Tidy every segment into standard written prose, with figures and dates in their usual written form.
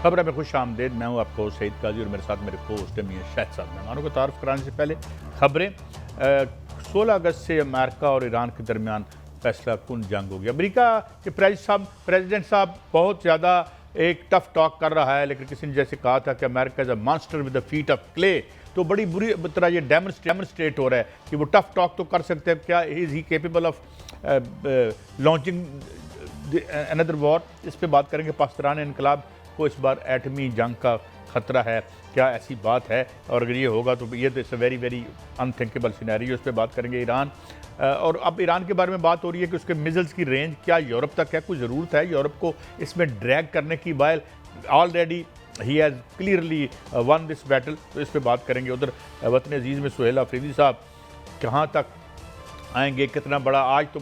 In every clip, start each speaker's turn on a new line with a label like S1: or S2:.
S1: خبر میں خوش آمدید. میں ہوں آپ کو سعید قاضی اور میرے ساتھ میرے کو ہوسٹ میاں شاہد صاحب. مہمانوں کو تعارف کرانے سے پہلے خبریں. 16 اگست سے امریکہ اور ایران کے درمیان فیصلہ کن جنگ ہوگی. امریکہ کے پریزیڈنٹ صاحب بہت زیادہ ایک ٹف ٹاک کر رہا ہے, لیکن کسی نے جیسے کہا تھا کہ America is a monster with a feet of clay, تو بڑی بری طرح یہ ڈیمونسٹریٹ ہو رہا ہے کہ وہ ٹف ٹاک تو کر سکتے ہیں. کیا از ہی کیپیبل آف لانچنگ اندر وار؟ اس پہ بات کریں گے. پاسداران انقلاب کو اس بار ایٹمی جنگ کا خطرہ ہے, کیا ایسی بات ہے؟ اور اگر یہ ہوگا تو یہ تو ویری ویری انتھنکیبل سینیریو. اس پہ بات کریں گے. ایران, اور اب ایران کے بارے میں بات ہو رہی ہے کہ اس کے میزلز کی رینج کیا یورپ تک ہے, کوئی ضرورت ہے یورپ کو اس میں ڈریگ کرنے کی؟ While already he has clearly one this battle. تو اس پہ بات کریں گے. ادھر وطن عزیز میں سہیل آفریدی صاحب کہاں تک آئیں گے, کتنا بڑا آج تو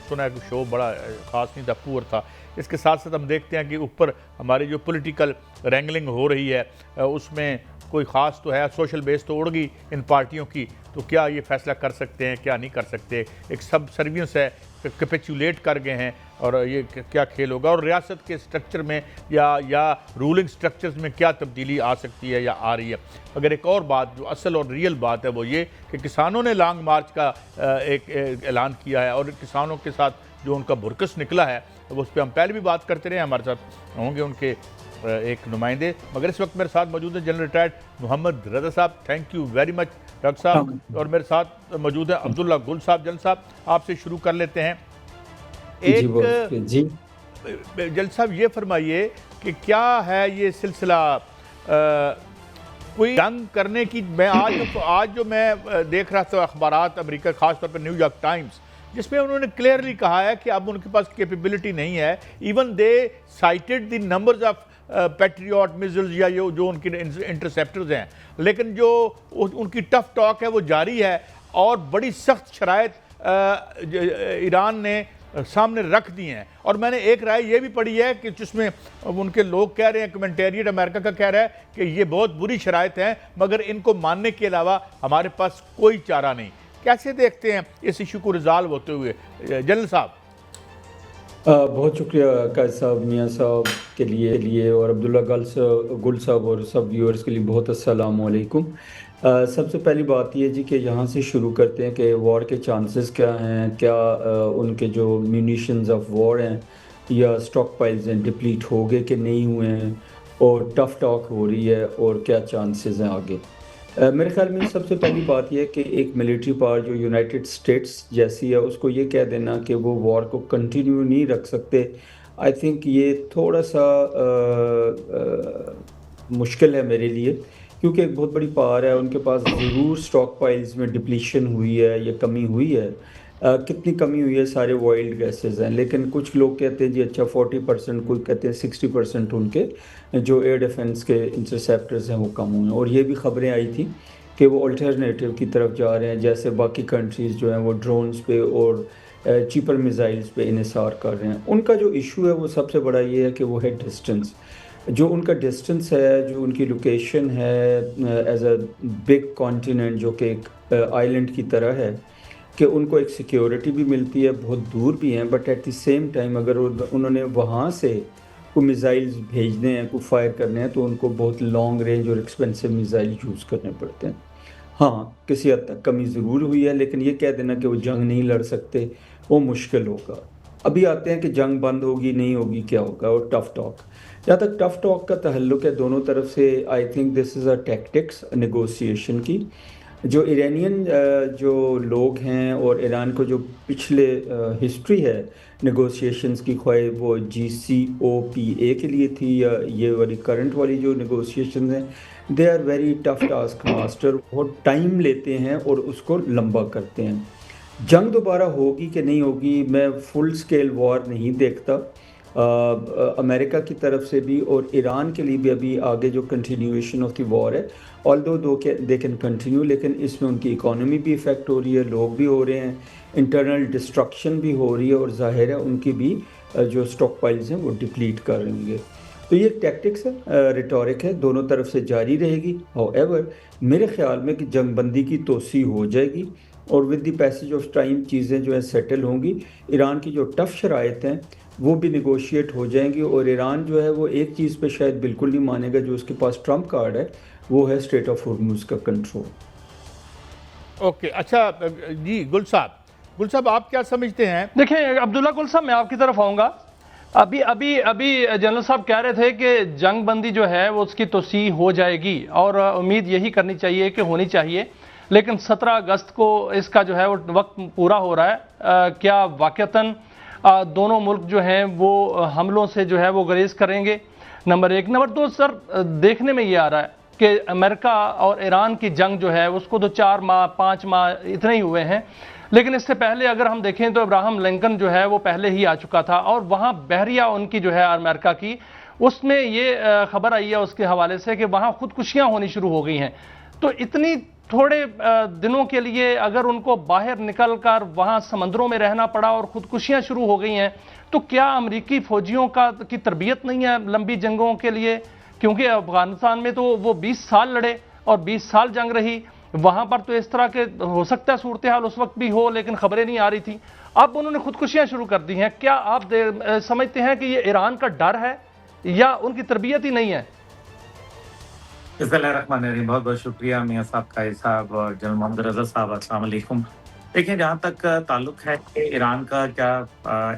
S1: سنا ہے کہ شو بڑا خاص نہیں تھا, پور تھا. اس کے ساتھ ساتھ ہم دیکھتے ہیں کہ اوپر ہماری جو پولیٹیکل رینگلنگ ہو رہی ہے اس میں کوئی خاص تو ہے, سوشل بیس تو اڑ گئی ان پارٹیوں کی, تو کیا یہ فیصلہ کر سکتے ہیں, کیا نہیں کر سکتے؟ ایک سب سروینس ہے, کیپیچولیٹ کر گئے ہیں, اور یہ کیا کھیل ہوگا؟ اور ریاست کے سٹرکچر میں یا رولنگ سٹرکچرز میں کیا تبدیلی آ سکتی ہے یا آ رہی ہے؟ اگر ایک اور بات جو اصل اور ریئل بات ہے وہ یہ کہ کسانوں نے لانگ مارچ کا ایک اعلان کیا ہے, اور کسانوں کے ساتھ جو ان کا بھرکس نکلا ہے اس پہ ہم پہلے بھی بات کرتے رہے ہیں. ہمارے ساتھ ہوں گے ان کے ایک نمائندے, مگر اس وقت میرے ساتھ موجود ہیں جنرل ریٹائرڈ محمد رضا صاحب. Thank you very much doctor صاحب. اور میرے ساتھ موجود ہیں عبداللہ گل صاحب. جنرل صاحب آپ سے شروع کر لیتے ہیں. ایک جنرل صاحب یہ فرمائیے کہ کیا ہے یہ سلسلہ کوئی جنگ کرنے کی؟ میں آج جو میں دیکھ رہا تھا اخبارات امریکہ, خاص طور پہ نیو یارک ٹائمز, جس میں انہوں نے کلیئرلی کہا ہے کہ اب ان کے پاس کیپیبلٹی نہیں ہے. Even they cited the numbers of Patriot missiles یا جو ان کے انٹرسیپٹرز ہیں, لیکن جو ان کی ٹف ٹاک ہے وہ جاری ہے, اور بڑی سخت شرائط ایران نے سامنے رکھ دی ہیں. اور میں نے ایک رائے یہ بھی پڑھی ہے کہ جس میں ان کے لوگ کہہ رہے ہیں, کمنٹیریٹ امریکہ کا کہہ رہا ہے کہ یہ بہت بری شرائط ہیں, مگر ان کو ماننے کے علاوہ ہمارے پاس کوئی چارہ نہیں. کیسے دیکھتے ہیں اس ایشو کو ریزالو ہوتے ہوئے جنرل صاحب؟
S2: بہت شکریہ قائد صاحب, میاں صاحب کے لیے اور عبداللہ گل صاحب اور سب ویورز کے لیے بہت السلام علیکم. سب سے پہلی بات یہ جی کہ یہاں سے شروع کرتے ہیں کہ وار کے چانسز کیا ہیں, کیا ان کے جو میونیشنز آف وار ہیں یا سٹاک پائلز ہیں ڈپلیٹ ہو گئے کہ نہیں ہوئے ہیں, اور ٹف ٹاک ہو رہی ہے, اور کیا چانسز ہیں آگے. میرے خیال میں سب سے پہلی بات یہ ہے کہ ایک ملٹری پاور جو یونائٹڈ اسٹیٹس جیسی ہے اس کو یہ کہہ دینا کہ وہ وار کو کنٹینیو نہیں رکھ سکتے, آئی تھنک یہ تھوڑا سا مشکل ہے میرے لیے, کیونکہ ایک بہت بڑی پاور ہے, ان کے پاس ضرور سٹاک پائلز میں ڈپلیشن ہوئی ہے یا کمی ہوئی ہے. کتنی کمی ہوئی ہے؟ سارے وائلڈ گیسز ہیں, لیکن کچھ لوگ کہتے ہیں جی اچھا 40%, کوئی کہتے ہیں 60% ان کے جو ایئر ڈیفنس کے انٹرسیپٹرز ہیں وہ کم ہوئے ہیں. اور یہ بھی خبریں آئی تھیں کہ وہ الٹرنیٹیو کی طرف جا رہے ہیں, جیسے باقی کنٹریز جو ہیں وہ ڈرونز پہ اور چیپر میزائلز پہ انحصار کر رہے ہیں. ان کا جو ایشو ہے وہ سب سے بڑا یہ ہے کہ وہ ہے ڈسٹنس. جو ان کا ڈسٹنس ہے, جو ان کی لوکیشن ہے ایز اے بگ کانٹیننٹ جو کہ ایک آئلینڈ کی طرح ہے, کہ ان کو ایک سیکیورٹی بھی ملتی ہے, بہت دور بھی ہیں, but at the same time اگر انہوں نے وہاں سے کوئی میزائلز بھیجنے ہیں, کوئی فائر کرنے ہیں, تو ان کو بہت لانگ رینج اور ایکسپینسو میزائل یوز کرنے پڑتے ہیں. ہاں کسی حد تک کمی ضرور ہوئی ہے, لیکن یہ کہہ دینا کہ وہ جنگ نہیں لڑ سکتے وہ مشکل ہوگا. ابھی آتے ہیں کہ جنگ بند ہوگی نہیں ہوگی, کیا ہوگا, اور ٹف ٹاک. جہاں تک ٹف ٹاک کا تعلق ہے دونوں طرف سے, I think this is a tactics negotiation کی. جو ایرانین جو لوگ ہیں اور ایران کو جو پچھلے ہسٹری ہے نیگوسیشنز کی, خواہ وہ JCPOA کے لیے تھی یا یہ والی کرنٹ والی جو نیگوسیشنز ہیں, they are very tough task master, بہت ٹائم لیتے ہیں اور اس کو لمبا کرتے ہیں. جنگ دوبارہ ہوگی کہ نہیں ہوگی, میں فل سکیل وار نہیں دیکھتا امریکہ کی طرف سے بھی, اور ایران کے لیے بھی ابھی آگے جو کنٹینیویشن آف دی وار ہے, although they can continue, لیکن اس میں ان کی اکانومی بھی افیکٹ ہو رہی ہے, لوگ بھی ہو رہے ہیں, انٹرنل ڈسٹرکشن بھی ہو رہی ہے, اور ظاہر ہے ان کی بھی جو سٹاک پائلز ہیں وہ ڈپلیٹ کر رہیں گے. تو یہ ایک ٹیکٹکس ہے, ریٹورک ہے, دونوں طرف سے جاری رہے گی. however میرے خیال میں کہ جنگ بندی کی توسیع ہو جائے گی, اور with the passage of time چیزیں جو ہیں سیٹل ہوں گی. ایران کی جو ٹف شرائط ہیں وہ بھی نیگوشیٹ ہو جائیں گی، اور ایران جو ہے وہ ایک چیز پہ شاید بالکل نہیں مانے گا جو اس کے پاس ٹرمپ کارڈ ہے، وہ ہے اسٹریٹ آف ہارموز کا کنٹرول۔
S1: اوکے، اچھا جی گل صاحب آپ کیا سمجھتے ہیں؟
S3: دیکھیں عبداللہ گل صاحب، میں آپ کی طرف آؤں گا۔ ابھی جنرل صاحب کہہ رہے تھے کہ جنگ بندی جو ہے وہ اس کی توسیع ہو جائے گی، اور امید یہی کرنی چاہیے کہ ہونی چاہیے، لیکن 17 اگست کو اس کا جو ہے وہ وقت پورا ہو رہا ہے۔ کیا واقعتاً دونوں ملک جو ہیں وہ حملوں سے جو ہے وہ گریز کریں گے؟ نمبر ایک۔ نمبر دو، سر دیکھنے میں یہ آ رہا ہے کہ امریکہ اور ایران کی جنگ جو ہے اس کو تو 4 ماہ 5 ماہ اتنے ہی ہوئے ہیں، لیکن اس سے پہلے اگر ہم دیکھیں تو ابراہم لنکن جو ہے وہ پہلے ہی آ چکا تھا، اور وہاں بحریہ ان کی جو ہے امریکہ کی، اس میں یہ خبر آئی ہے اس کے حوالے سے کہ وہاں خودکشیاں ہونی شروع ہو گئی ہیں۔ تو اتنی تھوڑے دنوں کے لیے اگر ان کو باہر نکل کر وہاں سمندروں میں رہنا پڑا اور خودکشیاں شروع ہو گئی ہیں، تو کیا امریکی فوجیوں کی تربیت نہیں ہے لمبی جنگوں کے لیے؟ کیونکہ افغانستان میں تو وہ 20 سال لڑے اور 20 سال جنگ رہی، وہاں پر تو اس طرح کے ہو سکتا ہے صورتحال اس وقت بھی ہو، لیکن خبریں نہیں آ رہی تھیں۔ اب انہوں نے خودکشیاں شروع کر دی ہیں۔ کیا آپ سمجھتے ہیں کہ یہ ایران کا ڈر ہے یا ان کی تربیت ہی نہیں ہے؟
S4: بسم اللہ الرحمن الرحیم، بہت بہت شکریہ میاں صاحب، قائد صاحب اور جنرل محمد رضا صاحب، السلام علیکم۔ دیکھیں، جہاں تک تعلق ہے کہ ایران کا کیا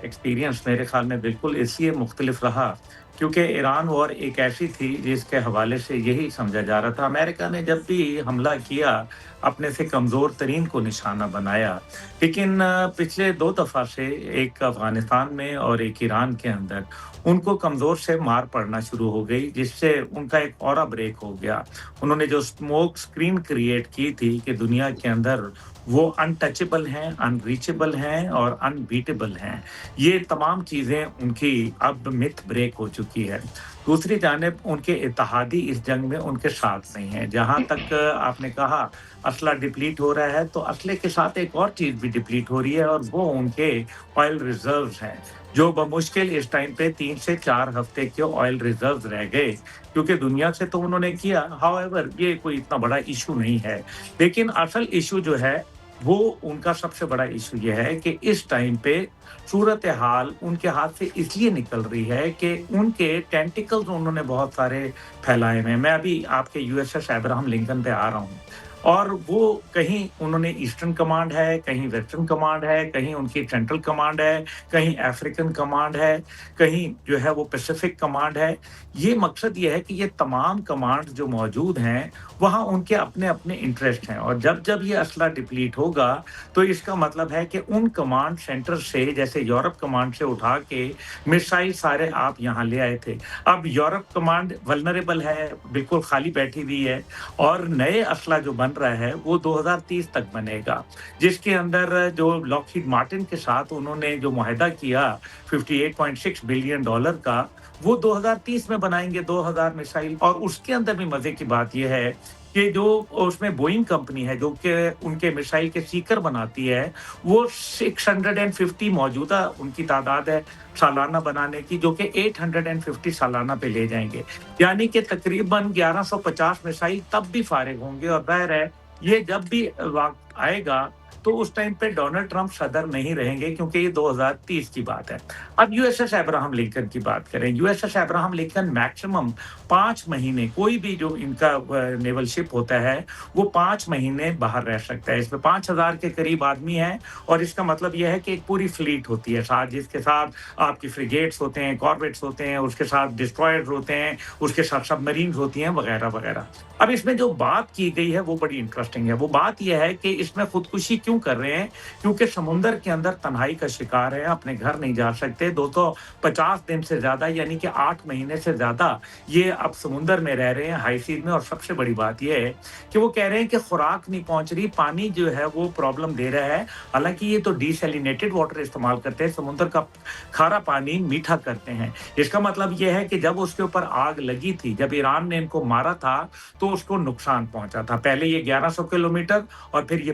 S4: ایکسپیرینس، میرے خیال میں بالکل اس لیے مختلف رہا کیونکہ ایران وار ایک ایسی تھی جس کے حوالے سے یہی سمجھا جا رہا تھا، امریکہ نے جب بھی حملہ کیا اپنے سے کمزور ترین کو نشانہ بنایا، لیکن پچھلے 2 دفعہ سے، ایک افغانستان میں اور ایک ایران کے اندر، ان کو کمزور سے مار پڑنا شروع ہو گئی، جس سے ان کا ایک اورا بریک ہو گیا۔ انہوں نے جو اسموک اسکرین کریٹ کی تھی کہ دنیا کے اندر وہ انٹچبل ہیں، انریچبل ہیں اور انبیٹیبل ہیں، یہ تمام چیزیں ان کی اب متھ بریک ہو چکی ہے۔ دوسری جانب ان کے اتحادی اس جنگ میں ان کے ساتھ نہیں ہیں۔ جہاں تک آپ نے کہا اسلحہ ڈپلیٹ ہو رہا ہے، تو اسلحے کے ساتھ ایک اور چیز بھی ڈپلیٹ ہو رہی ہے، اور وہ ان کے آئل ریزروز ہیں، جو بمشکل اس ٹائم پہ 3 سے 4 ہفتے کے آئل ریزروز رہ گئے، کیونکہ دنیا سے تو انہوں نے کیا، ہاؤ ایور یہ کوئی اتنا بڑا ایشو نہیں ہے۔ لیکن اصل ایشو جو ہے وہ ان کا سب سے بڑا ایشو یہ ہے کہ اس ٹائم پہ صورتحال ان کے ہاتھ سے اس لیے نکل رہی ہے کہ ان کے ٹینٹیکلز انہوں نے بہت سارے پھیلائے ہیں۔ میں ابھی آپ کے U S S Abraham Lincoln پہ آ رہا ہوں، اور وہ کہیں انہوں نے ایسٹرن کمانڈ ہے، کہیں ویسٹرن کمانڈ ہے، کہیں ان کی سینٹرل کمانڈ ہے، کہیں افریقن کمانڈ ہے، کہیں جو ہے وہ پیسیفک کمانڈ ہے۔ یہ مقصد یہ ہے کہ یہ تمام کمانڈ جو موجود ہیں وہاں ان کے اپنے اپنے انٹرسٹ ہیں، اور جب جب یہ اسلحہ ڈپلیٹ ہوگا تو اس کا مطلب ہے کہ ان کمانڈ سینٹر سے، جیسے یورپ کمانڈ سے اٹھا کے میسائل سارے آپ یہاں لے آئے تھے، اب یورپ کمانڈ ولنریبل ہے، بالکل خالی بیٹھی ہوئی ہے، اور نئے اسلحہ جو بن رہا ہے وہ 2030 تک بنے گا، جس کے اندر جو لاکہیڈ مارٹن کے ساتھ انہوں نے جو معاہدہ کیا $58.6 بلین کا، وہ 2030 میں بنائیں گے 2000 میسائل۔ اور اس کے اندر بھی مزے کی بات یہ ہے کہ جو اس میں بوئنگ کمپنی ہے جو کہ ان کے میسائل کے سیکر بناتی ہے، وہ 650 موجودہ ان کی تعداد ہے سالانہ بنانے کی، جو کہ 850 سالانہ پہ لے جائیں گے، یعنی کہ تقریباً 1150 میسائل تب بھی فارغ ہوں گے۔ اور ظاہر ہے یہ جب بھی وقت آئے گا تو اس ٹائم پہ ڈونلڈ ٹرمپ صدر نہیں رہیں گے، کیونکہ یہ 2030 کی بات ہے۔ اب U S S Abraham Lincoln کی بات کریں، U S S Abraham Lincoln maximum 5 مہینے، کوئی بھی جو ان کا نیول شپ ہوتا ہے وہ 5 مہینے باہر رہ سکتا ہے۔ اس میں 5000 کے قریب آدمی ہیں، اور اس کا مطلب یہ ہے کہ ایک پوری فلیٹ ہوتی ہے ساتھ، جس کے ساتھ آپ کی فریگیٹس ہوتے ہیں، کاربیٹس ہوتے ہیں، اس کے ساتھ ڈسٹرائرز ہوتے ہیں، اس کے ساتھ سب مرینز ہوتی ہیں، وغیرہ وغیرہ۔ اب اس میں جو بات کی گئی ہے وہ بڑی انٹرسٹنگ ہے۔ وہ بات یہ ہے کہ اس میں خودکشی کیوں کر رہے ہیں؟ کیونکہ سمندر کے اندر تنہائی کا شکار ہے، اپنے گھر نہیں جا سکتے، 250 دن سے زیادہ یعنی کہ 8 مہینے سے زیادہ یہ اب سمندر میں رہ رہے ہیں، ہائی سیز میں۔ اور سب سے بڑی بات یہ ہے کہ وہ کہہ رہے ہیں کہ خوراک نہیں پہنچ رہی، پانی جو ہے وہ پرابلم دے رہا ہے، حالانکہ یہ تو ڈی سیلینیٹڈ واٹر استعمال کرتے ہیں، سمندر کا کھارا پانی میٹھا کرتے ہیں۔ اس کا مطلب یہ ہے کہ جب اس کے اوپر آگ لگی تھی، جب ایران نے ان کو مارا تھا، تو اس کو نقصان پہنچا تھا۔ پہلے یہ 1100 کلومیٹر اور پھر یہ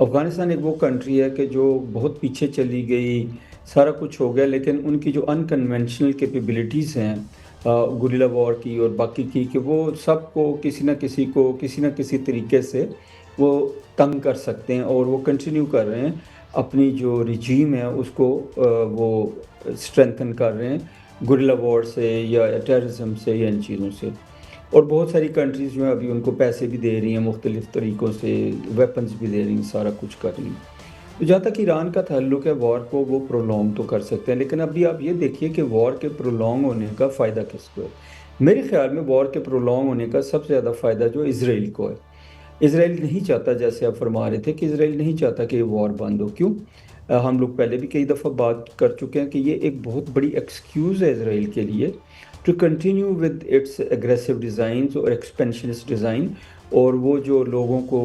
S2: افغانستان ایک وہ کنٹری ہے کہ جو بہت پیچھے چلی گئی، سارا کچھ ہو گیا، لیکن ان کی جو انکنونشنل کیپیبلٹیز ہیں گوریلا وار کی اور باقی کی، کہ وہ سب کو کسی نہ کسی طریقے سے وہ تنگ کر سکتے ہیں، اور وہ کنٹینیو کر رہے ہیں اپنی جو رجیم ہے اس کو وہ اسٹرینتھن کر رہے ہیں گوریلا وار سے یا ٹیررزم سے یا ان چیزوں سے. اور بہت ساری کنٹریز جو ہیں ابھی ان کو پیسے بھی دے رہی ہیں مختلف طریقوں سے، ویپنز بھی دے رہی ہیں، سارا کچھ کر رہی ہیں. تو جہاں تک ایران کا تعلق ہے، وار کو وہ پرولونگ تو کر سکتے ہیں، لیکن ابھی آپ یہ دیکھیے کہ وار کے پرولونگ ہونے کا فائدہ کس کو ہے. میرے خیال میں وار کے پرولونگ ہونے کا سب سے زیادہ فائدہ جو اسرائیل کو ہے. اسرائیل نہیں چاہتا، جیسے آپ فرما رہے تھے کہ اسرائیل نہیں چاہتا کہ یہ وار بند ہو. کیوں؟ ہم لوگ پہلے بھی کئی دفعہ بات کر چکے ہیں کہ یہ ایک بہت بڑی ایکسکیوز ہے اسرائیل کے لیے to continue with its aggressive designs اور ایکسپینشنسٹ ڈیزائن، اور وہ جو لوگوں کو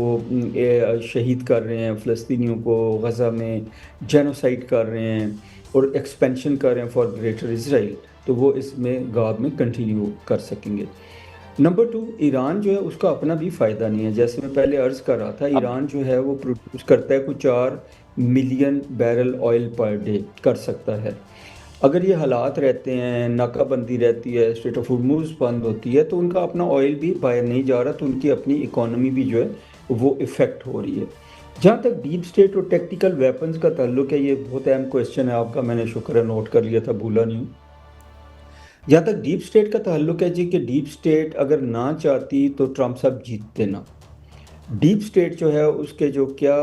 S2: شہید کر رہے ہیں، فلسطینیوں کو غزہ میں جینوسائڈ کر رہے ہیں اور ایکسپینشن کر رہے ہیں فار گریٹر اسرائیل، تو وہ اس میں غاب میں کنٹینیو کر سکیں گے. نمبر 2، ایران جو ہے اس کا اپنا بھی فائدہ نہیں ہے. جیسے میں پہلے عرض کر رہا تھا، ایران جو ہے وہ پروڈیوس کرتا ہے کوئی 4 million barrel oil per day کر سکتا ہے. اگر یہ حالات رہتے ہیں، ناکہ بندی رہتی ہے، اسٹریٹ آف ہرمز بند ہوتی ہے، تو ان کا اپنا آئل بھی باہر نہیں جا رہا، تو ان کی اپنی اکانومی بھی جو ہے وہ افیکٹ ہو رہی ہے. جہاں تک ڈیپ اسٹیٹ اور ٹیکٹیکل ویپنز کا تعلق ہے، یہ بہت اہم کویشچن ہے آپ کا، میں نے شکر ہے نوٹ کر لیا تھا، بھولا نہیں ہوں. جہاں تک ڈیپ اسٹیٹ کا تعلق ہے جی، کہ ڈیپ اسٹیٹ اگر نہ چاہتی تو ٹرمپ صاحب جیتتے نا. ڈیپ اسٹیٹ جو ہے اس کے جو کیا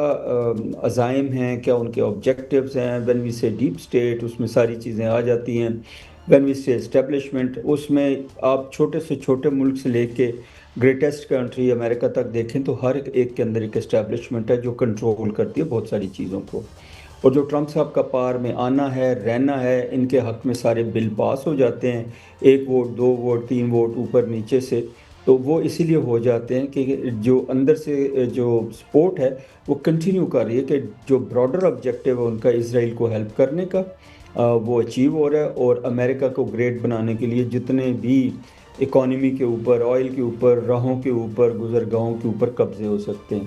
S2: عزائم ہیں، کیا ان کے آبجیکٹیوز ہیں، وین وی سے ڈیپ اسٹیٹ اس میں ساری چیزیں آ جاتی ہیں. وین وی سے اسٹیبلشمنٹ، اس میں آپ چھوٹے سے چھوٹے ملک سے لے کے گریٹسٹ کنٹری امریکہ تک دیکھیں تو ہر ایک کے اندر ایک اسٹیبلشمنٹ ہے جو کنٹرول کرتی ہے بہت ساری چیزوں کو. اور جو ٹرمپ صاحب کا پار میں آنا ہے، رہنا ہے، ان کے حق میں سارے بل پاس ہو جاتے ہیں، 1 ووٹ 2 ووٹ 3 ووٹ اوپر نیچے سے، تو وہ اسی لیے ہو جاتے ہیں کہ جو اندر سے جو سپورٹ ہے وہ کنٹینیو کر رہی ہے کہ جو براڈر آبجیکٹیو ہے ان کا اسرائیل کو ہیلپ کرنے کا، وہ اچیو ہو رہا ہے. اور امریکہ کو گریٹ بنانے کے لیے جتنے بھی اکانومی کے اوپر، آئل کے اوپر، راہوں کے اوپر، گزرگاہوں کے اوپر قبضے ہو سکتے ہیں.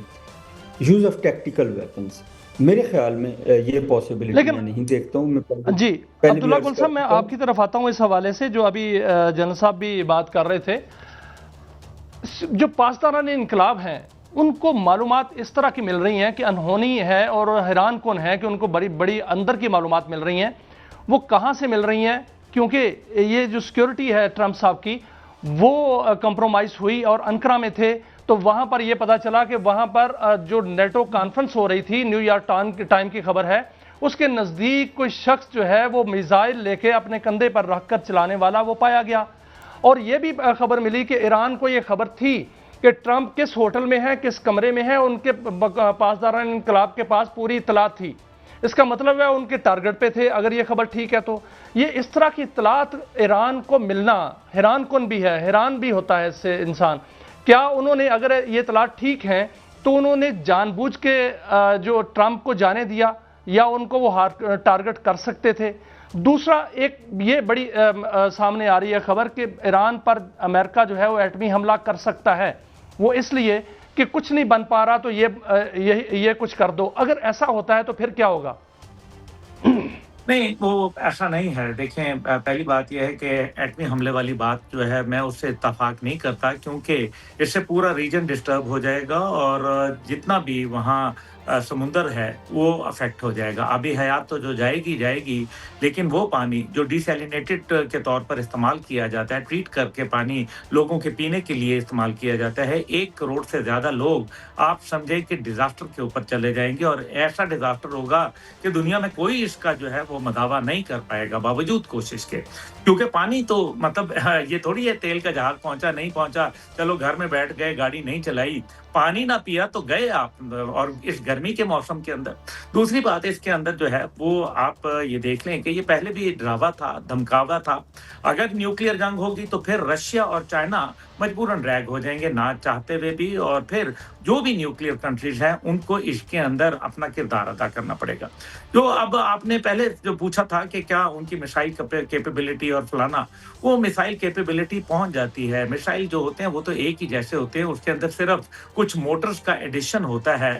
S2: یوز آف ٹیکٹیکل ویپنز میرے خیال میں یہ پاسبلٹی میں نہیں دیکھتا ہوں. میں
S3: جی عبداللہ گل صاحب، میں آپ کی طرف آتا ہوں اس حوالے سے جو ابھی جنرل صاحب بھی بات کر رہے تھے. جو پاسداران انقلاب ہیں ان کو معلومات اس طرح کی مل رہی ہیں کہ انہونی ہے اور حیران کن ہے کہ ان کو بڑی بڑی اندر کی معلومات مل رہی ہیں. وہ کہاں سے مل رہی ہیں؟ کیونکہ یہ جو سیکیورٹی ہے ٹرمپ صاحب کی وہ کمپرومائز ہوئی، اور انقرہ میں تھے تو وہاں پر یہ پتا چلا کہ وہاں پر جو نیٹو کانفرنس ہو رہی تھی، نیو یارک ٹائم کی خبر ہے، اس کے نزدیک کوئی شخص جو ہے وہ میزائل لے کے اپنے کندھے پر رکھ کر چلانے والا وہ پایا گیا. اور یہ بھی خبر ملی کہ ایران کو یہ خبر تھی کہ ٹرمپ کس ہوٹل میں ہے، کس کمرے میں ہے، ان کے پاسداران انقلاب کے پاس پوری اطلاعات تھی. اس کا مطلب ہے ان کے ٹارگٹ پہ تھے، اگر یہ خبر ٹھیک ہے تو. یہ اس طرح کی اطلاعات ایران کو ملنا حیران کن بھی ہے، حیران بھی ہوتا ہے اس سے انسان. کیا انہوں نے، اگر یہ اطلاعات ٹھیک ہیں تو انہوں نے جان بوجھ کے جو ٹرمپ کو جانے دیا، یا ان کو وہ ٹارگٹ کر سکتے تھے؟ دوسرا ایک یہ بڑی سامنے آ رہی ہے خبر کہ ایران پر امریکہ جو ہے وہ ایٹمی حملہ کر سکتا ہے، وہ اس لیے کہ کچھ نہیں بن پا رہا تو یہ کچھ کر دو. اگر ایسا ہوتا ہے تو پھر کیا ہوگا؟
S4: نہیں، وہ ایسا نہیں ہے. دیکھیں، پہلی بات یہ ہے کہ ایٹمی حملے والی بات جو ہے میں اس سے اتفاق نہیں کرتا، کیونکہ اس سے پورا ریجن ڈسٹرب ہو جائے گا اور جتنا بھی وہاں سمندر ہے وہ افیکٹ ہو جائے گا. آبی حیات تو جو جائے گی، لیکن وہ پانی جو ڈی سیلینیٹڈ کے طور پر استعمال کیا جاتا ہے، ٹریٹ کر کے پانی لوگوں کے پینے کے لیے استعمال کیا جاتا ہے، 1 کروڑ سے زیادہ لوگ آپ سمجھیں کہ ڈیزاسٹر کے اوپر چلے جائیں گے. اور ایسا ڈیزاسٹر ہوگا کہ دنیا میں کوئی اس کا جو ہے وہ مداوع نہیں کر پائے گا باوجود کوشش کے. کیونکہ پانی تو مطلب یہ تھوڑی ہے تیل کا جہاز پہنچا نہیں پہنچا، چلو گھر میں بیٹھ گئے، گاڑی نہیں چلائی، پانی نہ پیا تو گئے آپ، اور اس گرمی کے موسم کے اندر. دوسری بات اس کے اندر جو ہے وہ آپ یہ دیکھ لیں کہ یہ پہلے بھی ڈراوا تھا، دھمکاوا تھا. اگر نیوکلیئر جنگ ہوگی تو پھر رشیا اور چائنا مجبوراً ڈریگ ہو جائیں گے نہ چاہتے ہوئے بھی، اور پھر جو بھی نیوکلیئر کنٹریز ہیں ان کو اس کے اندر اپنا کردار ادا کرنا پڑے گا. جو اب آپ نے پہلے جو پوچھا تھا کہ کیا ان کی میسائل کیپیبلٹی اور فلانا، وہ میسائل کیپیبلٹی پہنچ جاتی ہے. میسائل جو ہوتے ہیں وہ تو ایک ہی جیسے ہوتے ہیں، اس کے اندر صرف کچھ موٹرز کا ایڈیشن ہوتا ہے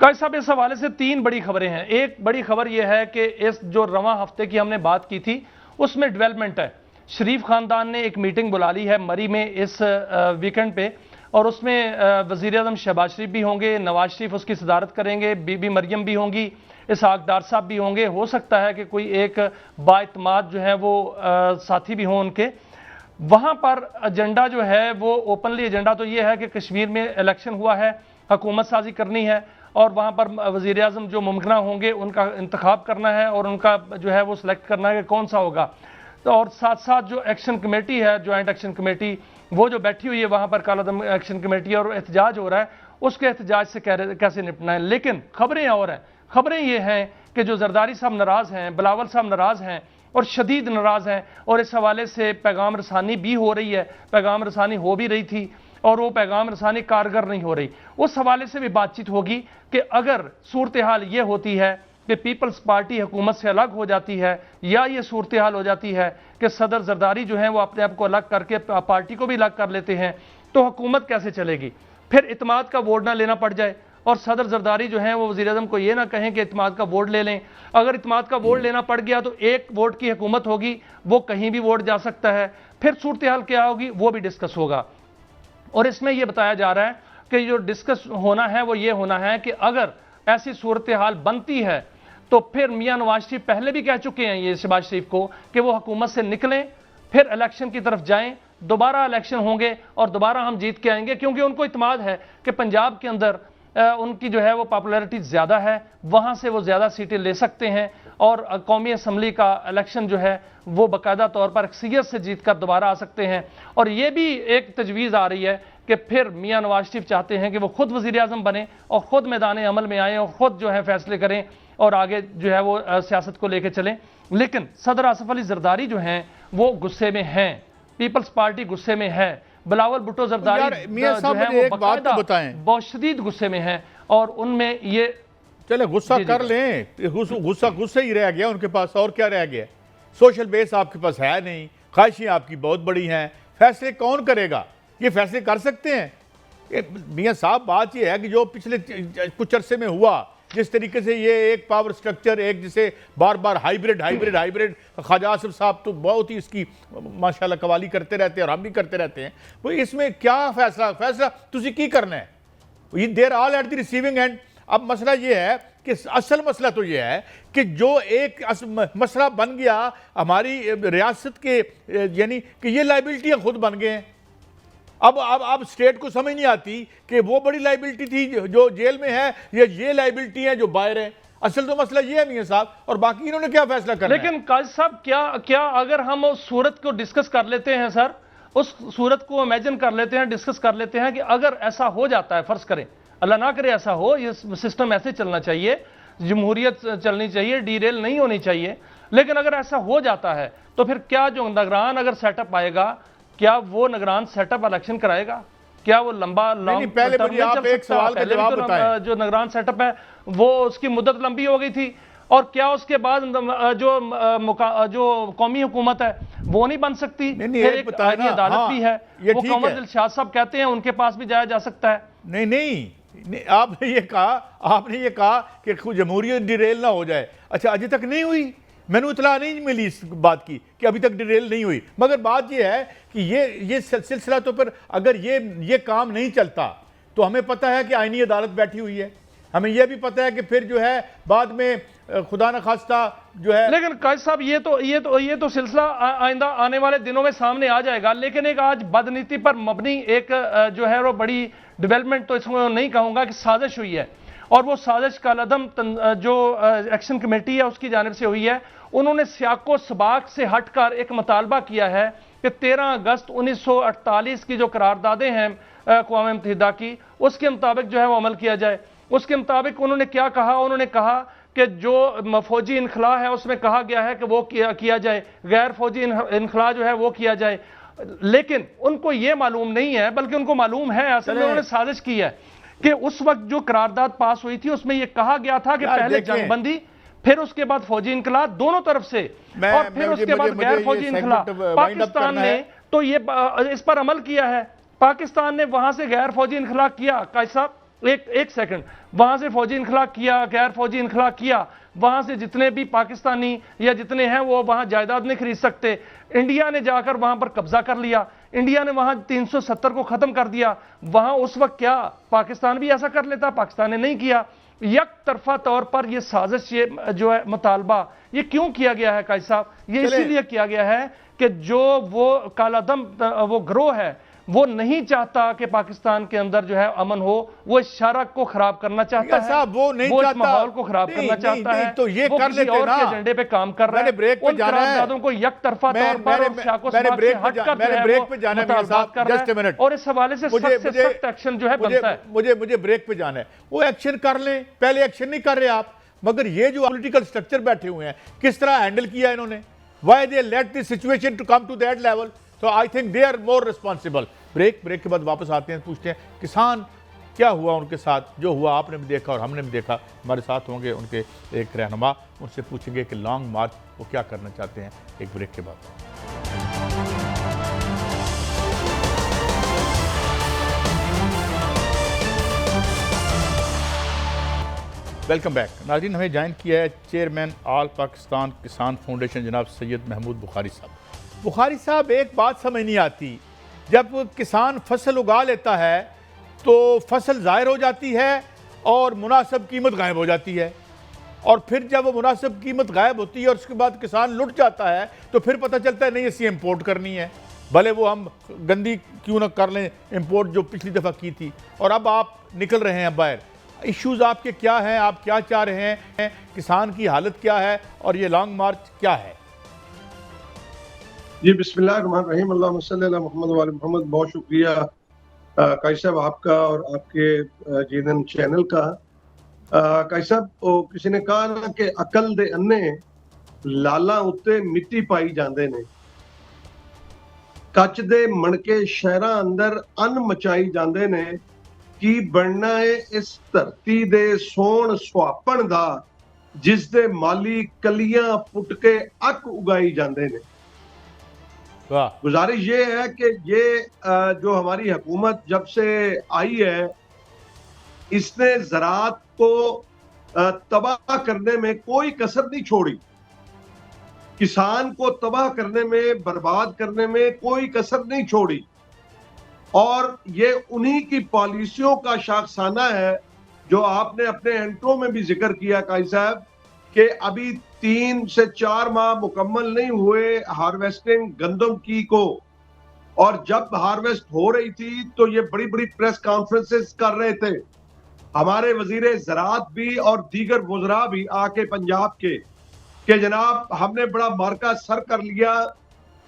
S3: قائد صاحب اس حوالے سے تین بڑی خبریں ہیں. ایک بڑی خبر یہ ہے کہ اس جو رواں ہفتے کی ہم نے بات کی تھی اس میں ڈیولپمنٹ ہے. شریف خاندان نے ایک میٹنگ بلا لی ہے مری میں اس ویکنڈ پہ, اور اس میں وزیر اعظم شہباز شریف بھی ہوں گے, نواز شریف اس کی صدارت کریں گے, بی بی مریم بھی ہوں گی, اسحاق ڈار صاحب بھی ہوں گے, ہو سکتا ہے کہ کوئی ایک بااعتماد جو ہے وہ ساتھی بھی ہوں ان کے. وہاں پر ایجنڈا جو ہے وہ اوپنلی ایجنڈا تو یہ ہے کہ کشمیر میں الیکشن ہوا ہے, حکومت سازی کرنی ہے, اور وہاں پر وزیر اعظم جو ممکنہ ہوں گے ان کا انتخاب کرنا ہے, اور ان کا جو ہے وہ سلیکٹ کرنا ہے کہ کون سا ہوگا. تو اور ساتھ ساتھ جو ایکشن کمیٹی ہے, جوائنٹ ایکشن کمیٹی, وہ جو بیٹھی ہوئی ہے وہاں پر کالعدم ایکشن کمیٹی, اور احتجاج ہو رہا ہے, اس کے احتجاج سے کیسے نپٹنا ہے. لیکن خبریں اور ہیں. خبریں یہ ہیں کہ جو زرداری صاحب ناراض ہیں, بلاول صاحب ناراض ہیں اور شدید ناراض ہیں, اور اس حوالے سے پیغام رسانی بھی ہو رہی ہے, پیغام رسانی ہو بھی رہی تھی, اور وہ پیغام رسانی کارگر نہیں ہو رہی. اس حوالے سے بھی بات چیت ہوگی کہ اگر صورتحال یہ ہوتی ہے کہ پیپلز پارٹی حکومت سے الگ ہو جاتی ہے, یا یہ صورتحال ہو جاتی ہے کہ صدر زرداری جو ہیں وہ اپنے آپ کو الگ کر کے پارٹی کو بھی الگ کر لیتے ہیں, تو حکومت کیسے چلے گی؟ پھر اعتماد کا ووٹ نہ لینا پڑ جائے, اور صدر زرداری جو ہیں وہ وزیر اعظم کو یہ نہ کہیں کہ اعتماد کا ووٹ لے لیں. اگر اعتماد کا ووٹ لینا پڑ گیا تو ایک ووٹ کی حکومت ہوگی, وہ کہیں بھی ووٹ جا سکتا ہے. پھر صورتحال کیا ہوگی وہ بھی ڈسکس ہوگا. اور اس میں یہ بتایا جا رہا ہے کہ جو ڈسکس ہونا ہے وہ یہ ہونا ہے کہ اگر ایسی صورتحال بنتی ہے تو پھر میاں نواز شریف پہلے بھی کہہ چکے ہیں یہ شہباز شریف کو کہ وہ حکومت سے نکلیں, پھر الیکشن کی طرف جائیں, دوبارہ الیکشن ہوں گے اور دوبارہ ہم جیت کے آئیں گے, کیونکہ ان کو اعتماد ہے کہ پنجاب کے اندر ان کی جو ہے وہ پاپولیرٹی زیادہ ہے, وہاں سے وہ زیادہ سیٹیں لے سکتے ہیں, اور قومی اسمبلی کا الیکشن جو ہے وہ باقاعدہ طور پر اکثریت سے جیت کر دوبارہ آ سکتے ہیں. اور یہ بھی ایک تجویز آ رہی ہے کہ پھر میاں نواز شریف چاہتے ہیں کہ وہ خود وزیر اعظم بنیں اور خود میدان عمل میں آئیں اور خود جو ہے فیصلے کریں اور آگے جو ہے وہ سیاست کو لے کے چلیں. لیکن صدر آصف علی زرداری جو ہیں وہ غصے میں ہیں, پیپلز پارٹی غصے میں ہے, بلاول بھٹو زرداری
S1: میاں صاحب مجھے ایک بات تو بتائیں,
S3: بہت شدید غصے میں ہیں, اور ان میں یہ
S1: چلے غصہ کر لیں, غصہ ہی رہ گیا ان کے پاس, اور کیا رہ گیا؟ سوشل بیس آپ کے پاس ہے نہیں, خواہشیں آپ کی بہت بڑی ہیں, فیصلے کون کرے گا؟ یہ فیصلے کر سکتے ہیں میاں صاحب؟ بات یہ ہے کہ جو پچھلے کچھ عرصے میں ہوا, جس طریقے سے یہ ایک پاور سٹرکچر, ایک جسے بار بار ہائیبریڈ خواجہ آصف صاحب تو بہت ہی اس کی ماشاءاللہ قوالی کرتے رہتے ہیں اور ہم بھی کرتے رہتے ہیں. وہ اس میں کیا فیصلہ تسی کی کرنا ہے؟ دیر آل ایٹ دی ریسیونگ اینڈ. اب مسئلہ یہ ہے کہ اصل مسئلہ تو یہ ہے کہ جو ایک مسئلہ بن گیا ہماری ریاست کے, یعنی کہ یہ لائبلٹیاں خود بن گئے ہیں. اب اسٹیٹ کو سمجھ نہیں آتی کہ وہ بڑی لائبلٹی تھی جو جیل میں ہے, یہ لائبلٹی ہیں جو باہر ہیں. اصل تو مسئلہ یہ ہے میاں صاحب, اور باقی انہوں نے کیا فیصلہ کرنا ہے؟
S3: لیکن قاضی صاحب کیا اگر ہم اس صورت کو ڈسکس کر لیتے ہیں سر, اس صورت کو امیجن کر لیتے ہیں, ڈسکس کر لیتے ہیں کہ اگر ایسا ہو جاتا ہے, فرض کریں اللہ نہ کرے ایسا ہو, یہ سسٹم ایسے چلنا چاہیے, جمہوریت چلنی چاہیے, ڈی ریل نہیں ہونی چاہیے, لیکن اگر ایسا ہو جاتا ہے تو پھر کیا جو نگران اگر سیٹ اپ آئے گا, کیا وہ نگران سیٹ اپ الیکشن کرائے گا؟ کیا وہ
S1: پہلے مجھے آپ ایک سوال کا جواب بتائیں.
S3: جو نگران سیٹ اپ ہے وہ اس کی مدت لمبی ہو گئی تھی, اور کیا اس کے بعد جو قومی حکومت ہے وہ نہیں بن سکتی؟ پھر ایک آئینی عدالت بھی ہے, وہ قمر دلشاد صاحب کہتے ہیں ان کے پاس بھی جایا جا سکتا ہے.
S1: نہیں, آپ نے یہ کہا کہ جمہوریت ڈیریل نہ ہو جائے. اچھا, ابھی تک نہیں ہوئی, میں نے اطلاع نہیں ملی اس بات کی کہ ابھی تک ڈیریل نہیں ہوئی. مگر بات یہ ہے کہ یہ سلسلہ تو پھر اگر یہ کام نہیں چلتا تو ہمیں پتہ ہے کہ آئینی عدالت بیٹھی ہوئی ہے, ہمیں یہ بھی پتہ ہے کہ پھر جو ہے بعد میں خدا نہ خواستہ جو ہے. لیکن
S3: قاضی صاحب یہ تو سلسلہ آئندہ آنے والے دنوں میں سامنے آ جائے گا. لیکن ایک آج بدنیتی پر مبنی ایک جو ہے وہ بڑی ڈیولپمنٹ, تو اس میں نہیں کہوں گا کہ سازش ہوئی ہے, اور وہ سازش کالعدم جو ایکشن کمیٹی ہے اس کی جانب سے ہوئی ہے. انہوں نے سیاق و سباق سے ہٹ کر ایک مطالبہ کیا ہے کہ 13 اگست 1948 کی جو قراردادیں ہیں اقوام متحدہ کی, اس کے مطابق جو ہے وہ عمل کیا جائے. اس کے مطابق انہوں نے کیا کہا؟ انہوں نے کہا کہ جو فوجی انخلاء ہے اس میں کہا گیا ہے کہ وہ کیا جائے, غیر فوجی انخلاء جو ہے وہ کیا جائے. لیکن ان کو یہ معلوم نہیں ہے, بلکہ ان کو معلوم ہے, اصل میں انہوں نے سازش کی ہے کہ اس وقت جو قرارداد پاس ہوئی تھی اس میں یہ کہا گیا تھا کہ پہلے جنگ بندی, پھر اس کے بعد فوجی انخلاء دونوں طرف سے, اور پھر اس کے بعد غیر فوجی انخلاء. پاکستان نے تو یہ اس پر عمل کیا ہے, پاکستان نے وہاں سے غیر فوجی انخلاء کیا قائد صاحب, ایک سیکنڈ، وہاں سے فوجی انخلا کیا، غیر فوجی انخلا کیا، وہاں سے جتنے بھی پاکستانی یا جتنے ہیں وہ وہاں جائیداد نہیں خرید سکتے، انڈیا نے جا کر وہاں پر قبضہ کر لیا، انڈیا نے وہاں 370 کو ختم کر دیا، وہاں اس وقت کیا پاکستان بھی ایسا کر لیتا؟ پاکستان نے نہیں کیا۔ یک طرفہ طور پر یہ سازش، یہ جو ہے مطالبہ، یہ کیوں کیا گیا ہے قائد صاحب؟ یہ اسی لیے کیا گیا ہے کہ جو وہ کالا دم وہ گروہ ہے وہ نہیں چاہتا کہ پاکستان کے اندر جو ہے امن ہو، وہ اس شرح کو خراب کرنا چاہتا ہے،
S1: وہ نہیں
S3: وہ
S1: چاہتا،
S3: اس ماحول کو خراب کرنا چاہتا ہے،
S1: تو یہ
S3: وہ
S1: کر
S3: کسی
S1: لیتے
S3: اور
S1: نا،
S3: کے ایجنڈے پہ کام کر رہا ہے، ان قراردادوں کو یک طرفہ طور پر اور سیاق و سماعت سے ہٹ کر جو ہے وہ مطالبات کر رہا ہے، اور اس حوالے سے سخت سے سخت ایکشن جو ہے بنتا ہے۔
S1: مجھے بریک پہ جانا ہے، وہ ایکشن کر لیں، پہلے ایکشن نہیں کر رہے آپ، مگر یہ جو پولیٹیکل سٹرکچر بیٹھے ہوئے ہیں کس طرح ہینڈل کیا انہوں نے، why they let the situation to come to that level, so I think they are more responsible۔ Break کے بعد واپس آتے ہیں، پوچھتے ہیں کسان کیا ہوا ان کے ساتھ، جو ہوا آپ نے بھی دیکھا اور ہم نے بھی دیکھا، ہمارے ساتھ ہوں گے ان کے ایک رہنما، ان سے پوچھیں گے کہ لانگ مارچ وہ کیا کرنا چاہتے ہیں، ایک بریک کے بعد۔ ویلکم بیک ناظرین، ہمیں جوائن کیا ہے چیئرمین آل پاکستان کسان فاؤنڈیشن جناب سید محمود بخاری صاحب۔ بخاری صاحب، ایک بات سمجھ نہیں آتی، جب کسان فصل اگا لیتا ہے تو فصل ظاہر ہو جاتی ہے اور مناسب قیمت غائب ہو جاتی ہے، اور پھر جب وہ مناسب قیمت غائب ہوتی ہے اور اس کے بعد کسان لٹ جاتا ہے تو پھر پتہ چلتا ہے نہیں اسی امپورٹ کرنی ہے، بھلے وہ ہم گندی کیوں نہ کر لیں امپورٹ جو پچھلی دفعہ کی تھی، اور اب آپ نکل رہے ہیں باہر۔ ایشوز آپ کے کیا ہیں، آپ کیا چاہ رہے ہیں، کسان کی حالت کیا ہے اور یہ لانگ مارچ کیا ہے؟
S5: جی بسم اللہ الرحمن الرحیم، اللہم صلی علی محمد و علی محمد۔ بہت شکریہ قائد صاحب آپ کا اور آپ کے جینن چینل کا۔ قائد صاحب، کسی نے کہا نا کہ عقل دے انے لالا اتے مٹی پائی جاندے نے، کچ دے مڑکے شہراں اندر ان مچائی جاندے نے، کی بننا ہے اس دھرتی دے سون سواپن دا جس دے مالی کلیاں پٹ کے اک اگائی جاندے نے۔ گزارش یہ ہے کہ یہ جو ہماری حکومت جب سے آئی ہے اس نے زراعت کو تباہ کرنے میں کوئی کسر نہیں چھوڑی، کسان کو تباہ کرنے میں، برباد کرنے میں کوئی کسر نہیں چھوڑی، اور یہ انہی کی پالیسیوں کا شاخسانہ ہے جو آپ نے اپنے انٹرو میں بھی ذکر کیا قائد صاحب، کہ ابھی 3 سے 4 ماہ مکمل نہیں ہوئے ہارویسٹنگ گندم کی کو، اور جب ہارویسٹ ہو رہی تھی تو یہ بڑی بڑی پریس کانفرنسز کر رہے تھے ہمارے وزیر زراعت بھی اور دیگر وزراء بھی آ کے پنجاب کے، کہ جناب ہم نے بڑا مارکا سر کر لیا،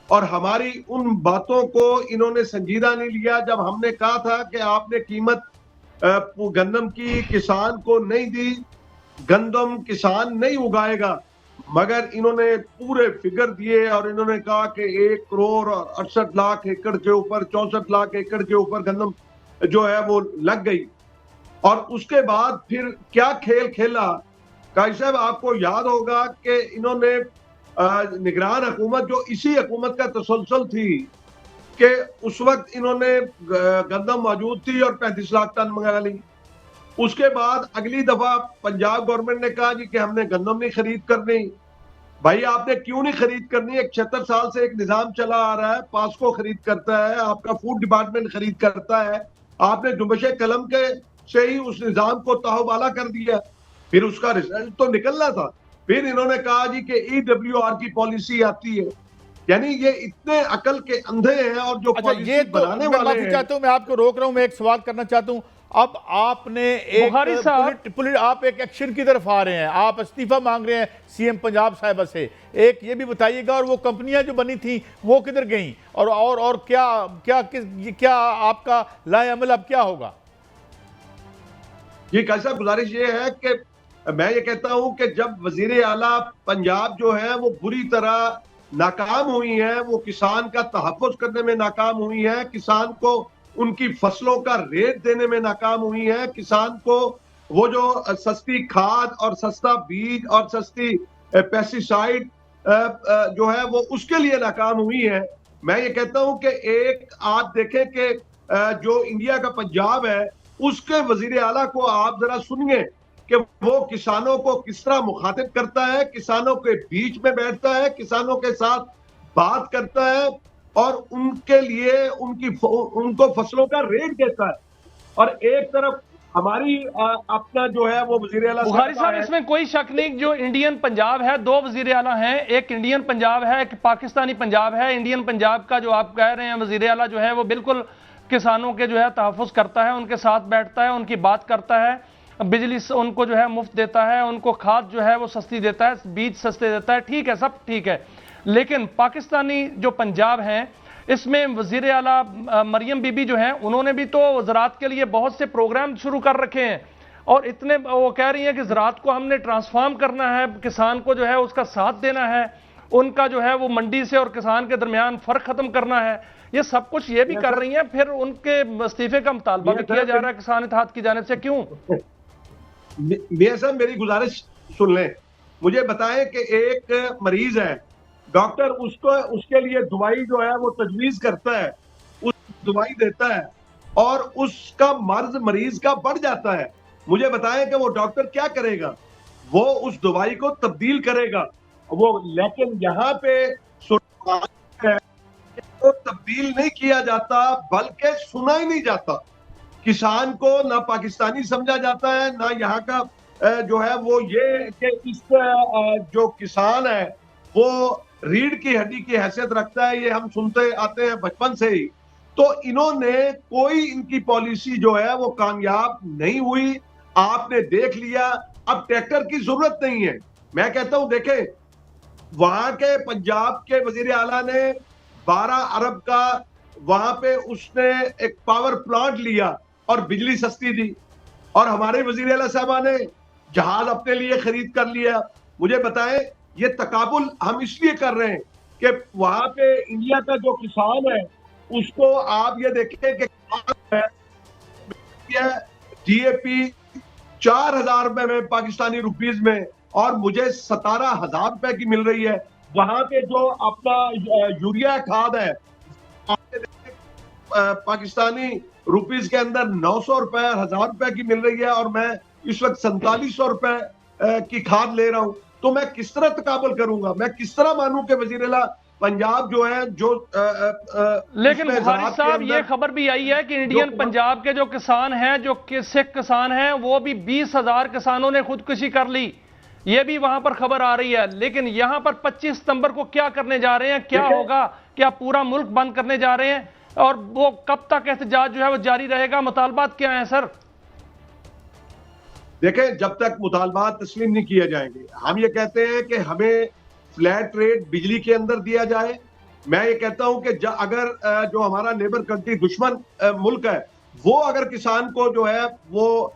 S5: اور ہماری ان باتوں کو انہوں نے سنجیدہ نہیں لیا جب ہم نے کہا تھا کہ آپ نے قیمت گندم کی کسان کو نہیں دی، گندم کسان نہیں اگائے گا، مگر انہوں نے پورے فگر دیے اور انہوں نے کہا کہ 1 کروڑ اور 68 لاکھ ایکڑ کے اوپر، 64 لاکھ ایکڑ کے اوپر گندم جو ہے وہ لگ گئی۔ اور اس کے بعد پھر کیا کھیل کھیلا قائد صاحب، آپ کو یاد ہوگا کہ انہوں نے نگران حکومت جو اسی حکومت کا تسلسل تھی کہ اس وقت انہوں نے گندم موجود تھی اور 35 لاکھ ٹن منگا لی۔ اس کے بعد اگلی دفعہ پنجاب گورنمنٹ نے کہا جی کہ ہم نے گندم نہیں خرید کرنی۔ بھائی آپ نے کیوں نہیں خرید کرنی؟ ایک 76 سال سے ایک نظام چلا آ رہا ہے، پاسکو خرید کرتا ہے، آپ کا فوڈ ڈپارٹمنٹ خرید کرتا ہے، آپ نے جنبش قلم کے سے ہی اس نظام کو تاہوبالا کر دیا، پھر اس کا رزلٹ تو نکلنا تھا۔ پھر انہوں نے کہا جی کہ EWR کی پالیسی آتی ہے، یعنی یہ اتنے عقل کے اندھے ہیں، اور جو پالیسی بنانے والے ہیں۔
S1: چاہتا ہوں، میں آپ کو روک رہا ہوں، میں ایک سوال کرنا چاہتا ہوں۔ اب آپ نے آپ ایک ایکشن کی طرف آ رہے ہیں، آپ استعفیٰ مانگ رہے ہیں CM پنجاب صاحبہ سے، ایک یہ بھی بتائیے گا، اور وہ کمپنیاں جو بنی تھیں وہ کدھر گئیں، اور کیا آپ کا لائے عمل اب کیا ہوگا؟
S5: یہ کیسا گزارش یہ ہے کہ میں یہ کہتا ہوں کہ جب وزیر اعلیٰ پنجاب جو ہے وہ بری طرح ناکام ہوئی ہیں، وہ کسان کا تحفظ کرنے میں ناکام ہوئی ہیں، کسان کو ان کی فصلوں کا ریٹ دینے میں ناکام ہوئی ہے، کسان کو وہ جو سستی کھاد اور سستا بیج اور سستی پیسٹیسائیڈ جو ہے وہ اس کے لیے ناکام ہوئی ہے۔ میں یہ کہتا ہوں کہ ایک آپ دیکھیں کہ جو انڈیا کا پنجاب ہے اس کے وزیر اعلیٰ کو آپ ذرا سنیے کہ وہ کسانوں کو کس طرح مخاطب کرتا ہے، کسانوں کے بیچ میں بیٹھتا ہے، کسانوں کے ساتھ بات کرتا ہے اور ان کے لیے ان کو فصلوں کا ریٹ دیتا ہے. اور ایک طرف ہماری اپنا جو ہے وہ وزیر اعلیٰ
S3: بخاری صاحب اس میں کوئی شک نہیں، جو انڈین پنجاب ہے، دو وزیر اعلیٰ ہیں، ایک انڈین پنجاب ہے، ایک پاکستانی پنجاب ہے. انڈین پنجاب کا جو آپ کہہ رہے ہیں وزیر اعلیٰ جو ہے وہ بالکل کسانوں کے جو ہے تحفظ کرتا ہے، ان کے ساتھ بیٹھتا ہے، ان کی بات کرتا ہے، بجلی ان کو جو ہے مفت دیتا ہے، ان کو کھاد جو ہے وہ سستی دیتا ہے، بیج سستے دیتا ہے. ٹھیک ہے، سب ٹھیک ہے. لیکن پاکستانی جو پنجاب ہیں اس میں وزیر اعلیٰ مریم بی بی جو ہیں انہوں نے بھی تو زراعت کے لیے بہت سے پروگرام شروع کر رکھے ہیں، اور اتنے وہ کہہ رہی ہیں کہ زراعت کو ہم نے ٹرانسفارم کرنا ہے، کسان کو جو ہے اس کا ساتھ دینا ہے، ان کا جو ہے وہ منڈی سے اور کسان کے درمیان فرق ختم کرنا ہے. یہ سب کچھ یہ بھی کر رہی ہیں، پھر ان کے استعفے کا مطالبہ بھی کیا جا رہا ہے کسان اتحاد کی جانب سے. کیوں؟
S5: میاں صاحب میری گزارش سن لیں، مجھے بتائیں کہ ایک مریض ہے، ڈاکٹر اس کے لیے دوائی جو ہے وہ تجویز کرتا ہے، اس دوائی دیتا ہے اور اس کا مرض مریض کا بڑھ جاتا ہے. مجھے بتائیں کہ وہ ڈاکٹر کیا کرے گا؟ وہ اس دوائی کو تبدیل کرے گا وہ، لیکن یہاں پہ وہ تبدیل نہیں کیا جاتا بلکہ سنا ہی نہیں جاتا. کسان کو نہ پاکستانی سمجھا جاتا ہے، نہ یہاں کا جو ہے وہ یہ کہ اس جو کسان ہے وہ ریڑھ کی ہڈی کی حیثیت رکھتا ہے. یہ ہم سنتے آتے ہیں بچپن سے ہی. تو انہوں نے کوئی ان کی پالیسی جو ہے وہ کامیاب نہیں ہوئی. آپ نے دیکھ لیا، اب ٹریکٹر کی ضرورت نہیں ہے. میں کہتا ہوں دیکھیں، وہاں کے پنجاب کے وزیر اعلیٰ نے 12 ارب کا وہاں پہ اس نے ایک پاور پلانٹ لیا اور بجلی سستی دی، اور ہمارے وزیر اعلیٰ صاحبہ نے جہاز اپنے لیے خرید کر لیا. مجھے بتائیں یہ تقابل ہم اس لیے کر رہے ہیں کہ وہاں پہ انڈیا کا جو کسان ہے اس کو آپ یہ دیکھیں کہ ڈی اے پی 4,000 روپے میں پاکستانی روپیز میں، اور مجھے 17,000 روپے کی مل رہی ہے. وہاں پہ جو اپنا یوریا کھاد ہے پاکستانی روپیز کے اندر 900 روپے 1,000 روپے کی مل رہی ہے، اور میں اس وقت 4700 روپے کی کھاد لے رہا ہوں. تو میں کس طرح تقابل کروں گا؟ میں کس طرح مانوں کہ وزیر اعلیٰ پنجاب جو ہے جو
S3: لیکن بخاری صاحب یہ خبر بھی آئی ہے کہ انڈین پنجاب کے جو کسان ہیں، جو سکھ کسان ہیں، وہ بھی 20,000 کسانوں نے خودکشی کر لی. یہ بھی وہاں پر خبر آ رہی ہے. لیکن یہاں پر 25 ستمبر کو کیا کرنے جا رہے ہیں؟ کیا ہوگا؟ کیا پورا ملک بند کرنے جا رہے ہیں؟ اور وہ کب تک احتجاج جو ہے وہ جاری رہے گا؟ مطالبات کیا ہیں سر؟
S5: دیکھیں، جب تک مطالبات تسلیم نہیں کیے جائیں گے، ہم یہ کہتے ہیں کہ ہمیں فلیٹ ریٹ بجلی کے اندر دیا جائے. میں یہ کہتا ہوں کہ اگر جو ہمارا نیبر کنٹری دشمن ملک ہے وہ اگر کسان کو جو ہے وہ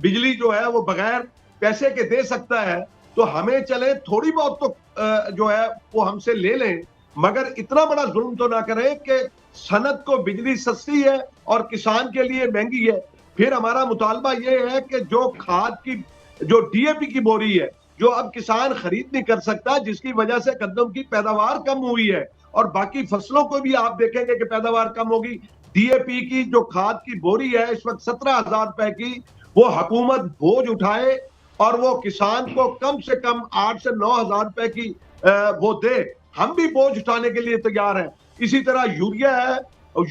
S5: بجلی جو ہے وہ بغیر پیسے کے دے سکتا ہے تو ہمیں چلے تھوڑی بہت تو جو ہے وہ ہم سے لے لیں، مگر اتنا بڑا ظلم تو نہ کریں کہ صنعت کو بجلی سستی ہے اور کسان کے لیے مہنگی ہے. پھر ہمارا مطالبہ یہ ہے کہ جو کھاد کی جو ڈی اے پی کی بوری ہے جو اب کسان خرید نہیں کر سکتا، جس کی وجہ سے گندم کی پیداوار کم ہوئی ہے، اور باقی فصلوں کو بھی آپ دیکھیں گے کہ پیداوار کم ہوگی. ڈی اے پی کی جو کھاد کی بوری ہے اس وقت 17,000 روپے کی، وہ حکومت بوجھ اٹھائے اور وہ کسان کو کم سے کم 8,000 سے 9,000 روپے کی وہ دے. ہم بھی بوجھ اٹھانے کے لیے تیار ہیں. اسی طرح یوریا ہے،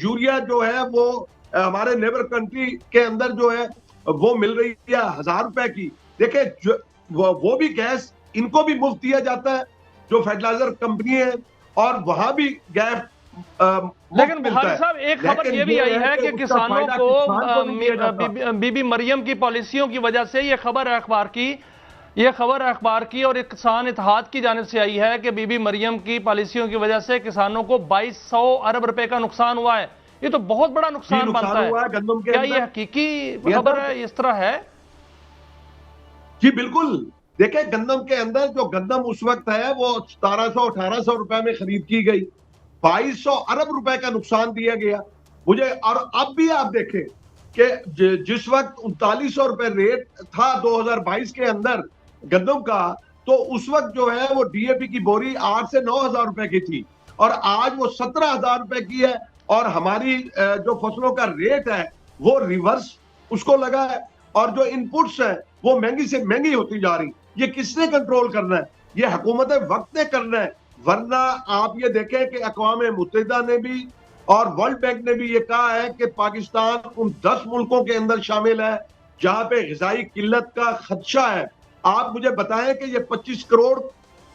S5: یوریا جو ہے وہ ہمارے نیبر کنٹری کے اندر جو ہے وہ مل رہی ہے 1,000 روپے کی. دیکھیں وہ بھی گیس ان کو بھی مفت دیا جاتا ہے جو فرٹیلائزر کمپنی ہے، اور وہاں بھی گیس
S3: لیکن بخاری صاحب ایک خبر یہ بھی آئی ہے کہ کسانوں کو بی بی مریم کی پالیسیوں کی وجہ سے، یہ خبر اخبار کی اور کسان اتحاد کی جانب سے آئی ہے کہ بی بی مریم کی پالیسیوں کی وجہ سے کسانوں کو 2,200 ارب روپے کا نقصان ہوا ہے. یہ تو بہت بڑا نقصان بنتا ہے. کیا یہ حقیقی خبر ہے؟ اس طرح ہے؟
S5: جی بالکل. دیکھیں گندم کے اندر جو گندم اس وقت ہے وہ 1700-1800 روپے میں خرید کی گئی، 2,200 ارب روپے کا نقصان دیا گیا مجھے. اور اب بھی آپ دیکھیں کہ جس وقت 3900 روپے ریٹ تھا 2022 کے اندر گندم کا، تو اس وقت جو ہے وہ ڈی اے پی کی بوری 8,000 سے 9,000 روپے کی تھی، اور آج وہ 17,000 روپے کی ہے. اور ہماری جو فصلوں کا ریٹ ہے وہ ریورس اس کو لگا ہے, اور جو انپٹس ہیں وہ مہنگی سے مہنگی ہوتی جا رہی. یہ کس نے کنٹرول کرنا ہے؟ یہ حکومت وقت نے کرنا ہے. ورنہ آپ یہ دیکھیں کہ اقوام متحدہ نے بھی اور ورلڈ بینک نے بھی یہ کہا ہے کہ پاکستان ان 10 ملکوں کے اندر شامل ہے جہاں پہ غذائی قلت کا خدشہ ہے. آپ مجھے بتائیں کہ یہ 25 کروڑ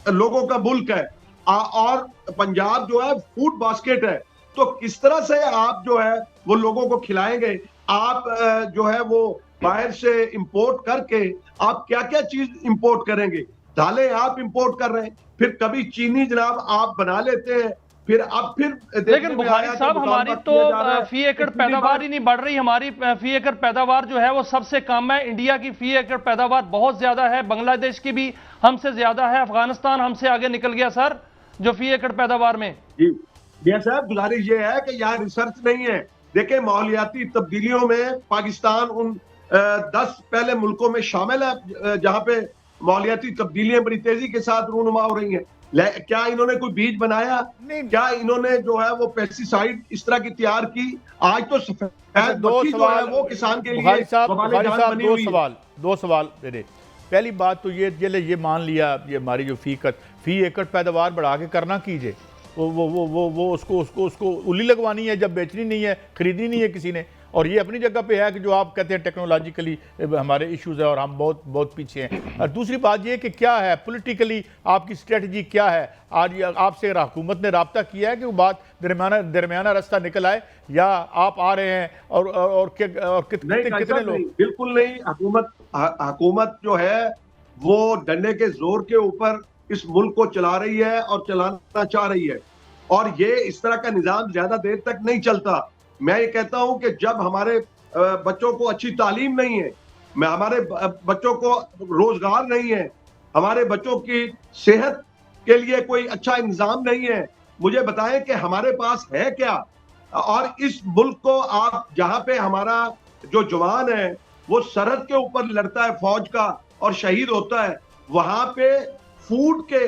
S5: لوگوں کا ملک ہے اور پنجاب جو ہے فوڈ باسکٹ ہے, تو کس طرح سے آپ جو ہے وہ لوگوں کو کھلائیں گے؟ آپ جو ہے وہ باہر سے امپورٹ کر کے آپ کیا کیا چیز امپورٹ کریں گے؟ دالیں آپ امپورٹ کر رہے ہیں, پھر کبھی چینی جناب آپ بنا لیتے ہیں, پھر اب پھر
S3: لیکن بخاری صاحب ہماری تو فی ایکڑ پیداوار ہی نہیں بڑھ رہی. ہماری فی ایکڑ پیداوار جو ہے وہ سب سے کم ہے. انڈیا کی فی ایکڑ پیداوار بہت زیادہ ہے, بنگلہ دیش کی بھی ہم سے زیادہ ہے, افغانستان ہم سے آگے نکل گیا سر جو فی ایکڑ پیداوار میں.
S5: جی یہ صاحب گزارش یہ ہے کہ یہاں ریسرچ نہیں ہے. دیکھیں ماحولیاتی تبدیلیوں میں پاکستان ان 10 پہلے ملکوں میں شامل ہے جہاں پہ ماحولیاتی تبدیلیاں بڑی تیزی کے ساتھ رونما ہو رہی ہیں. کیا انہوں نے کوئی بیج بنایا؟ کیا انہوں نے جو ہے وہ پیسٹی سائیڈ اس طرح کی تیار کی؟ آج تو سفید مکھی جو ہے وہ کسان کے لیے وبال جان بنی ہوئی ہے.
S1: دو سوال میرے. پہلی بات تو یہ مان لیا یہ ہماری جو فی ایکڑ پیداوار بڑھا کے کرنا کیجئے, وہ اس کو الی لگوانی ہے جب بیچنی نہیں ہے, خریدنی نہیں ہے کسی نے. اور یہ اپنی جگہ پہ ہے کہ جو آپ کہتے ہیں ٹیکنالوجیکلی ہمارے ایشوز ہیں اور ہم بہت پیچھے ہیں. اور دوسری بات یہ کہ کیا ہے پولیٹیکلی آپ کی اسٹریٹجی کیا ہے؟ آج آپ سے حکومت نے رابطہ کیا ہے کہ وہ بات درمیانہ راستہ نکل آئے, یا آپ آ رہے ہیں اور کتنے لوگ؟
S5: بالکل نہیں. حکومت جو ہے وہ ڈنڈے کے زور کے اوپر اس ملک کو چلا رہی ہے اور چلانا چاہ رہی ہے, اور یہ اس طرح کا نظام زیادہ دیر تک نہیں چلتا. میں یہ کہتا ہوں کہ جب ہمارے بچوں کو اچھی تعلیم نہیں ہے, ہمارے بچوں کو روزگار نہیں ہے, ہمارے بچوں کی صحت کے لیے کوئی اچھا انتظام نہیں ہے, مجھے بتائیں کہ ہمارے پاس ہے کیا؟ اور اس ملک کو آپ جہاں پہ ہمارا جو جوان ہے وہ سرحد کے اوپر لڑتا ہے فوج کا اور شہید ہوتا ہے, وہاں پہ فوڈ کے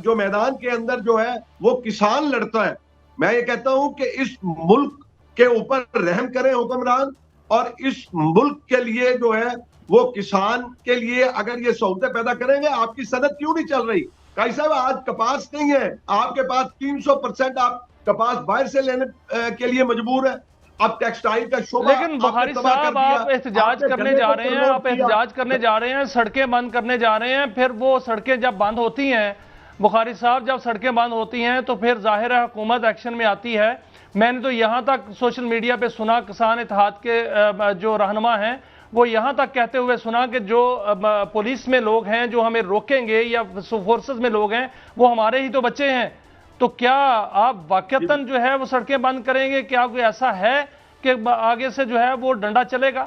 S5: جو میدان کے اندر جو ہے وہ کسان لڑتا ہے. میں یہ کہتا ہوں کہ اس ملک کے اوپر رحم کریں حکمران, اور اس ملک کے لیے جو ہے وہ کسان کے لیے اگر یہ سہولتیں پیدا کریں گے. آپ کی صنعت کیوں نہیں چل رہی؟ قاضی صاحب آج کپاس نہیں ہے, آپ کے پاس 300% آپ کپاس باہر سے لینے کے لیے مجبور ہے. اب ٹیکسٹائل کا شعبہ
S3: لیکن بخاری صاحب آپ احتجاج کرنے جا رہے ہیں, سڑکیں بند کرنے جا رہے ہیں, پھر وہ سڑکیں جب بند ہوتی ہیں بخاری صاحب, جب سڑکیں بند ہوتی ہیں تو پھر ظاہر ہے حکومت ایکشن میں آتی ہے. میں نے تو یہاں تک سوشل میڈیا پہ سنا, کسان اتحاد کے جو رہنما ہیں وہ یہاں تک کہتے ہوئے سنا کہ جو پولیس میں لوگ ہیں جو ہمیں روکیں گے یا فورسز میں لوگ ہیں وہ ہمارے ہی تو بچے ہیں. تو کیا آپ واقعتاً جو ہے وہ سڑکیں بند کریں گے؟ کیا کوئی ایسا ہے کہ آگے سے جو ہے وہ ڈنڈا چلے گا؟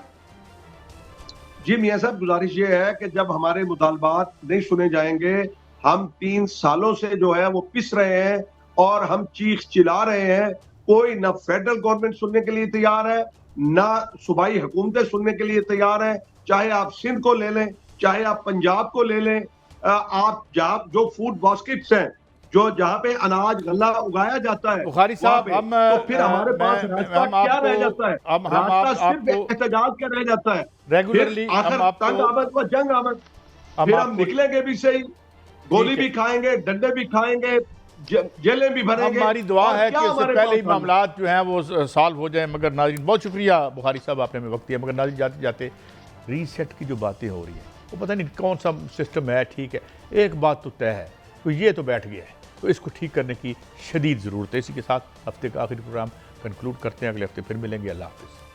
S5: جی میاں صاحب گزارش یہ ہے کہ جب ہمارے مطالبات نہیں سنے جائیں گے, ہم 3 سالوں سے جو ہے وہ پس رہے ہیں اور ہم چیخ چلا رہے ہیں, کوئی نہ فیڈرل گورنمنٹ سننے کے لیے تیار ہے, نہ صوبائی حکومتیں سننے کے لیے تیار ہیں. چاہے آپ سندھ کو لے لیں, چاہے آپ پنجاب کو لے لیں, آپ جہاں جو فوڈ باسکٹس ہیں, جو جہاں پہ اناج غلہ اگایا جاتا ہے,
S1: بخاری صاحب
S5: تو پھر ہمارے پاس راستہ کیا رہ جاتا ہے؟ راستہ صرف احتجاج کا رہ جاتا ہے.
S1: ریگولرلی
S5: آخر تنگ آمد و جنگ آمد, پھر ہم نکلیں گے بھی صحیح, گولی بھی کھائیں گے, ڈنڈے بھی کھائیں گے, جیلیں بھی بھریں گے.
S1: ہماری دعا ہے کہ اس سے پہلے ہی معاملات جو ہیں وہ سالو ہو جائیں. مگر ناظرین بہت شکریہ بخاری صاحب, آپ نے ہمیں وقت دیا. مگر ناظرین جاتے جاتے ریسیٹ کی جو باتیں ہو رہی ہیں وہ پتہ نہیں کون سا سسٹم ہے. ٹھیک ہے, ایک بات تو طے ہے, تو یہ تو بیٹھ گیا ہے, تو اس کو ٹھیک کرنے کی شدید ضرورت ہے. اسی کے ساتھ ہفتے کا آخری پروگرام کنکلوڈ کرتے ہیں, اگلے ہفتے پھر ملیں گے. اللہ حافظ.